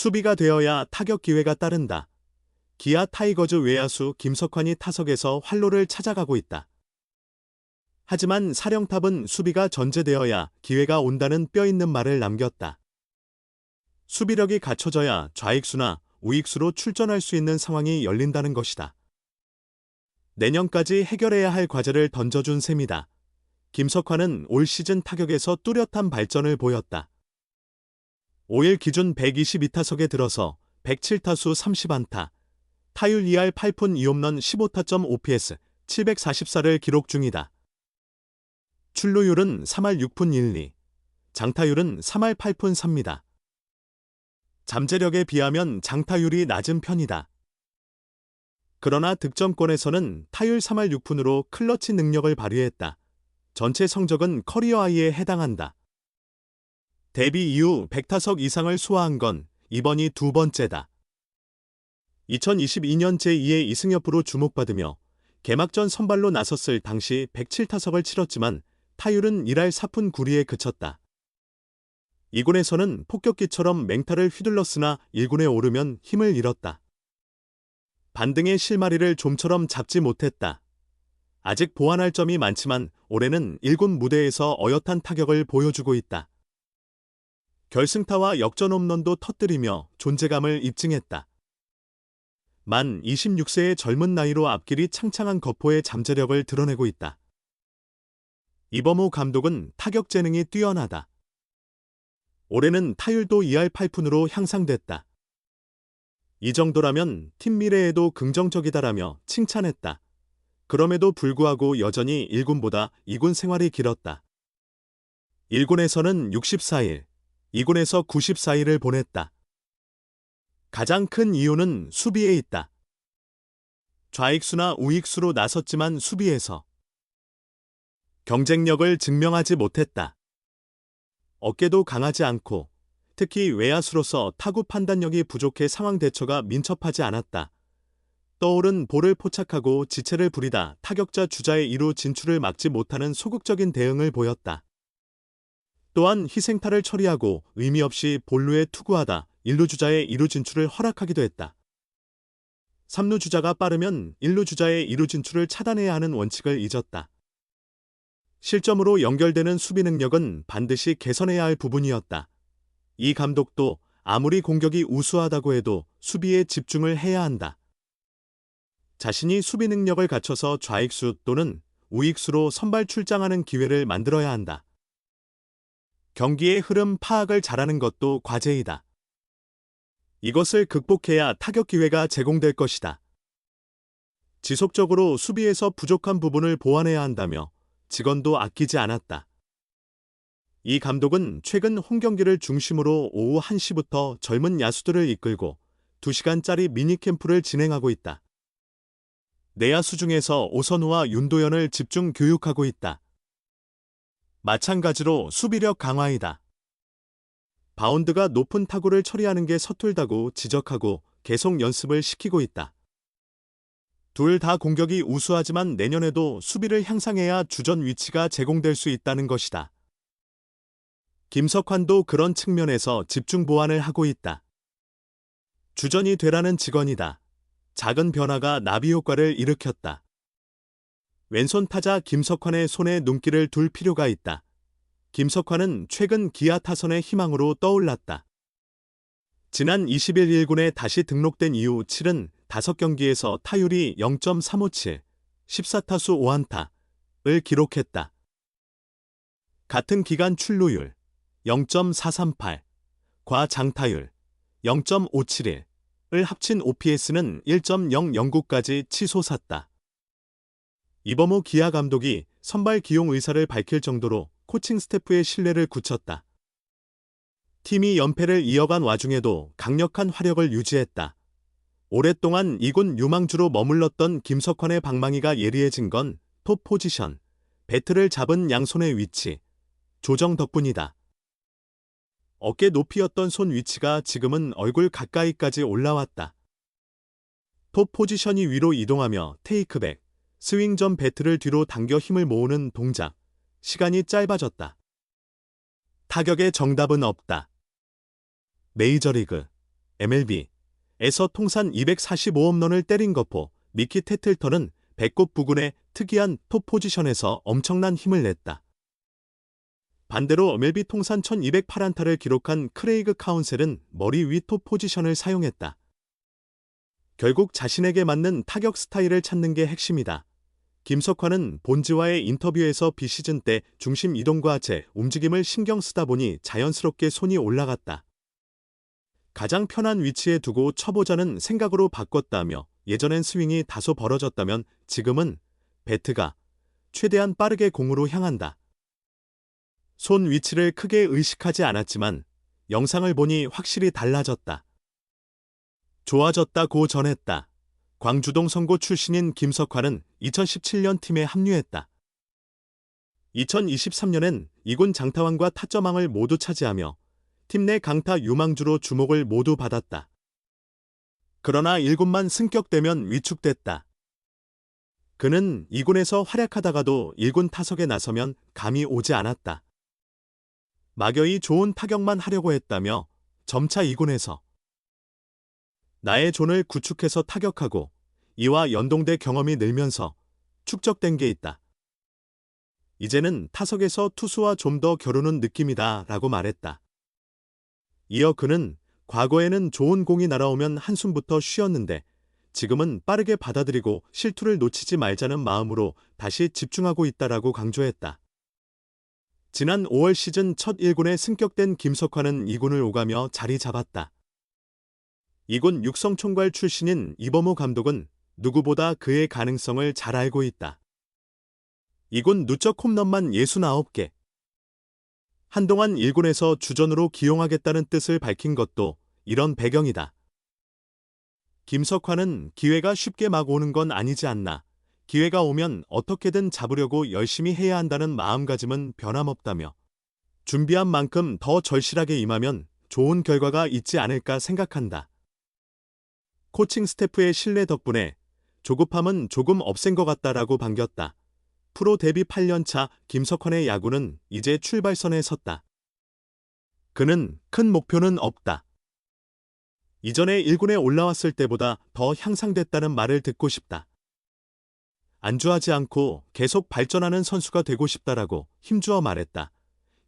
수비가 되어야 타격 기회가 따른다. 기아 타이거즈 외야수 김석환이 타석에서 활로를 찾아가고 있다. 하지만 사령탑은 수비가 전제되어야 기회가 온다는 뼈있는 말을 남겼다. 수비력이 갖춰져야 좌익수나 우익수로 출전할 수 있는 상황이 열린다는 것이다. 내년까지 해결해야 할 과제를 던져준 셈이다. 김석환은 올 시즌 타격에서 뚜렷한 발전을 보였다. 5일 기준 122타석에 들어서 107타수 30안타, 타율 2할 8푼 2홈런 15타점 OPS 744를 기록 중이다. 출루율은 3할 6푼 12, 장타율은 3할 8푼 3입니다. 잠재력에 비하면 장타율이 낮은 편이다. 그러나 득점권에서는 타율 3할 6푼으로 클러치 능력을 발휘했다. 전체 성적은 커리어 하이에 해당한다. 데뷔 이후 100타석 이상을 소화한 건 이번이 두 번째다. 2022년 제2의 이승엽으로 주목받으며 개막전 선발로 나섰을 당시 107타석을 치렀지만 타율은 1할 4푼 9리에 그쳤다. 2군에서는 폭격기처럼 맹타를 휘둘렀으나 1군에 오르면 힘을 잃었다. 반등의 실마리를 좀처럼 잡지 못했다. 아직 보완할 점이 많지만 올해는 1군 무대에서 어엿한 타격을 보여주고 있다. 결승타와 역전 홈런도 터뜨리며 존재감을 입증했다. 만 26세의 젊은 나이로 앞길이 창창한 거포의 잠재력을 드러내고 있다. 이범호 감독은 타격 재능이 뛰어나다. 올해는 타율도 2할 8푼으로 향상됐다. 이 정도라면 팀 미래에도 긍정적이다라며 칭찬했다. 그럼에도 불구하고 여전히 1군보다 2군 생활이 길었다. 1군에서는 64일, 2군에서 94일을 보냈다. 가장 큰 이유는 수비에 있다. 좌익수나 우익수로 나섰지만 수비에서 경쟁력을 증명하지 못했다. 어깨도 강하지 않고 특히 외야수로서 타구 판단력이 부족해 상황 대처가 민첩하지 않았다. 떠오른 볼을 포착하고 지체를 부리다 타격자 주자의 2루 진출을 막지 못하는 소극적인 대응을 보였다. 또한 희생타를 처리하고 의미 없이 볼루에 투구하다 1루 주자의 2루 진출을 허락하기도 했다. 3루 주자가 빠르면 1루 주자의 2루 진출을 차단해야 하는 원칙을 잊었다. 실점으로 연결되는 수비 능력은 반드시 개선해야 할 부분이었다. 이 감독도 아무리 공격이 우수하다고 해도 수비에 집중을 해야 한다. 자신이 수비 능력을 갖춰서 좌익수 또는 우익수로 선발 출장하는 기회를 만들어야 한다. 경기의 흐름 파악을 잘하는 것도 과제이다. 이것을 극복해야 타격 기회가 제공될 것이다. 지속적으로 수비에서 부족한 부분을 보완해야 한다며 직원도 아끼지 않았다. 이 감독은 최근 홈경기를 중심으로 오후 1시부터 젊은 야수들을 이끌고 2시간짜리 미니캠프를 진행하고 있다. 내야수 중에서 오선우와 윤도현을 집중 교육하고 있다. 마찬가지로 수비력 강화이다. 바운드가 높은 타구를 처리하는 게 서툴다고 지적하고 계속 연습을 시키고 있다. 둘 다 공격이 우수하지만 내년에도 수비를 향상해야 주전 위치가 제공될 수 있다는 것이다. 김석환도 그런 측면에서 집중 보완을 하고 있다. 주전이 되라는 직원이다. 작은 변화가 나비 효과를 일으켰다. 왼손 타자 김석환의 손에 눈길을 둘 필요가 있다. 김석환은 최근 기아 타선의 희망으로 떠올랐다. 지난 20일 1군에 다시 등록된 이후 치른 5경기에서 타율이 0.357, 14타수 5안타를 기록했다. 같은 기간 출루율 0.438, 과장타율 0.571을 합친 OPS는 1.009까지 치솟았다. 이범호 기아 감독이 선발 기용 의사를 밝힐 정도로 코칭 스태프의 신뢰를 굳혔다. 팀이 연패를 이어간 와중에도 강력한 화력을 유지했다. 오랫동안 2군 유망주로 머물렀던 김석환의 방망이가 예리해진 건 톱 포지션, 배트를 잡은 양손의 위치, 조정 덕분이다. 어깨 높이였던 손 위치가 지금은 얼굴 가까이까지 올라왔다. 톱 포지션이 위로 이동하며 테이크백, 스윙 전 배트를 뒤로 당겨 힘을 모으는 동작, 시간이 짧아졌다. 타격의 정답은 없다. 메이저리그, MLB에서 통산 245홈런을 때린 거포 미키 테틀턴은 배꼽 부근의 특이한 톱 포지션에서 엄청난 힘을 냈다. 반대로 MLB 통산 1208안타를 기록한 크레이그 카운셀은 머리 위 톱 포지션을 사용했다. 결국 자신에게 맞는 타격 스타일을 찾는 게 핵심이다. 김석환은 본즈와의 인터뷰에서 비시즌 때 중심 이동과 제 움직임을 신경 쓰다 보니 자연스럽게 손이 올라갔다. 가장 편한 위치에 두고 쳐보자는 생각으로 바꿨다며 예전엔 스윙이 다소 벌어졌다면 지금은 배트가 최대한 빠르게 공으로 향한다. 손 위치를 크게 의식하지 않았지만 영상을 보니 확실히 달라졌다. 좋아졌다고 전했다. 광주동 선고 출신인 김석환은 2017년 팀에 합류했다. 2023년엔 2군 장타왕과 타점왕을 모두 차지하며 팀 내 강타 유망주로 주목을 모두 받았다. 그러나 1군만 승격되면 위축됐다. 그는 2군에서 활약하다가도 1군 타석에 나서면 감이 오지 않았다. 막연히 좋은 타격만 하려고 했다며 점차 2군에서 나의 존을 구축해서 타격하고 이와 연동돼 경험이 늘면서 축적된 게 있다. 이제는 타석에서 투수와 좀 더 겨루는 느낌이다 라고 말했다. 이어 그는 과거에는 좋은 공이 날아오면 한숨부터 쉬었는데 지금은 빠르게 받아들이고 실투를 놓치지 말자는 마음으로 다시 집중하고 있다라고 강조했다. 지난 5월 시즌 첫 1군에 승격된 김석환은 2군을 오가며 자리 잡았다. 2군 육성총괄 출신인 이범호 감독은 누구보다 그의 가능성을 잘 알고 있다. 2군 누적 홈런만 69개. 한동안 1군에서 주전으로 기용하겠다는 뜻을 밝힌 것도 이런 배경이다. 김석환은 기회가 쉽게 막 오는 건 아니지 않나. 기회가 오면 어떻게든 잡으려고 열심히 해야 한다는 마음가짐은 변함없다며 준비한 만큼 더 절실하게 임하면 좋은 결과가 있지 않을까 생각한다. 코칭 스태프의 신뢰 덕분에 조급함은 조금 없앤 것 같다라고 반겼다. 프로 데뷔 8년차 김석환의 야구는 이제 출발선에 섰다. 그는 큰 목표는 없다. 이전에 1군에 올라왔을 때보다 더 향상됐다는 말을 듣고 싶다. 안주하지 않고 계속 발전하는 선수가 되고 싶다라고 힘주어 말했다.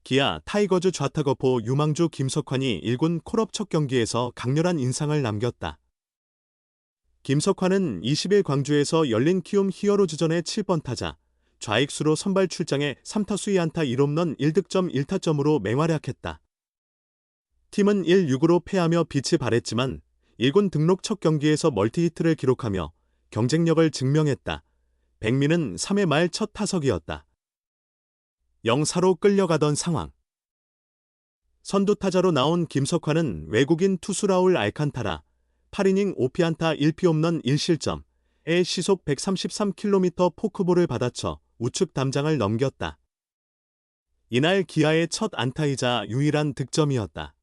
기아 타이거즈 좌타거포 유망주 김석환이 1군 콜업 첫 경기에서 강렬한 인상을 남겼다. 김석환은 20일 광주에서 열린 키움 히어로즈전의 7번 타자, 좌익수로 선발 출장해 3타수 2안타 1홈런 1득점 1타점으로 맹활약했다. 팀은 1-6으로 패하며 빛이 발했지만 1군 등록 첫 경기에서 멀티히트를 기록하며 경쟁력을 증명했다. 백민은 3회 말 첫 타석이었다. 0-4로 끌려가던 상황. 선두타자로 나온 김석환은 외국인 투수 라울 알칸타라 8이닝 5피안타 1피홈런 1실점에 시속 133km 포크볼을 받아쳐 우측 담장을 넘겼다. 이날 기아의 첫 안타이자 유일한 득점이었다.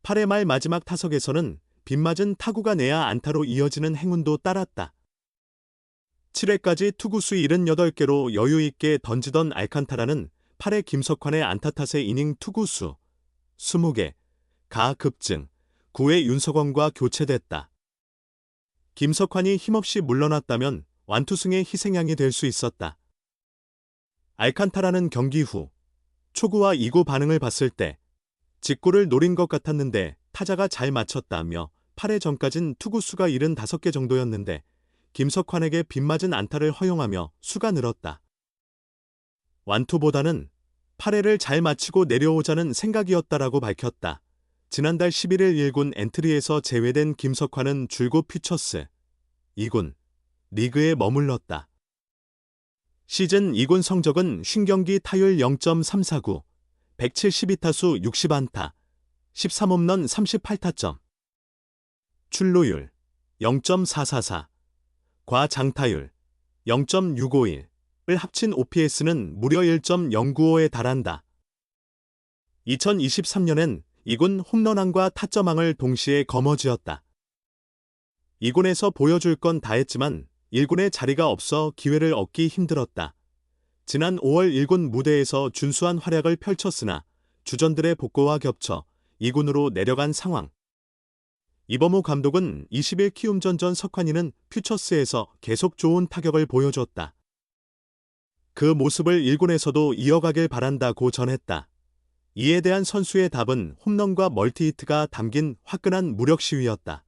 8회 말 마지막 타석에서는 빗맞은 타구가 내야 안타로 이어지는 행운도 따랐다. 7회까지 투구수 78개로 여유있게 던지던 알칸타라는 8회 김석환의 안타 탓에 이닝 투구수 20개, 가 급증, 9회 윤석원과 교체됐다. 김석환이 힘없이 물러났다면 완투승의 희생양이 될 수 있었다. 알칸타라는 경기 후 초구와 2구 반응을 봤을 때 직구를 노린 것 같았는데 타자가 잘 맞췄다며 8회 전까진 투구수가 75개 정도였는데 김석환에게 빗맞은 안타를 허용하며 수가 늘었다. 완투보다는 8회를 잘 마치고 내려오자는 생각이었다라고 밝혔다. 지난달 11일 1군 엔트리에서 제외된 김석환은 줄곧 퓨처스 2군 리그에 머물렀다. 시즌 2군 성적은 50경기 타율 0.349, 172타수 60안타, 13홈런 38타점, 출루율 0.444, 과장타율 0.651을 합친 OPS는 무려 1.095에 달한다. 2023년엔 2군 홈런왕과 타점왕을 동시에 거머쥐었다. 2군에서 보여줄 건 다 했지만 1군에 자리가 없어 기회를 얻기 힘들었다. 지난 5월 1군 무대에서 준수한 활약을 펼쳤으나 주전들의 복구와 겹쳐 2군으로 내려간 상황. 이범호 감독은 21키움 전 석환이는 퓨처스에서 계속 좋은 타격을 보여줬다. 그 모습을 1군에서도 이어가길 바란다고 전했다. 이에 대한 선수의 답은 홈런과 멀티히트가 담긴 화끈한 무력 시위였다.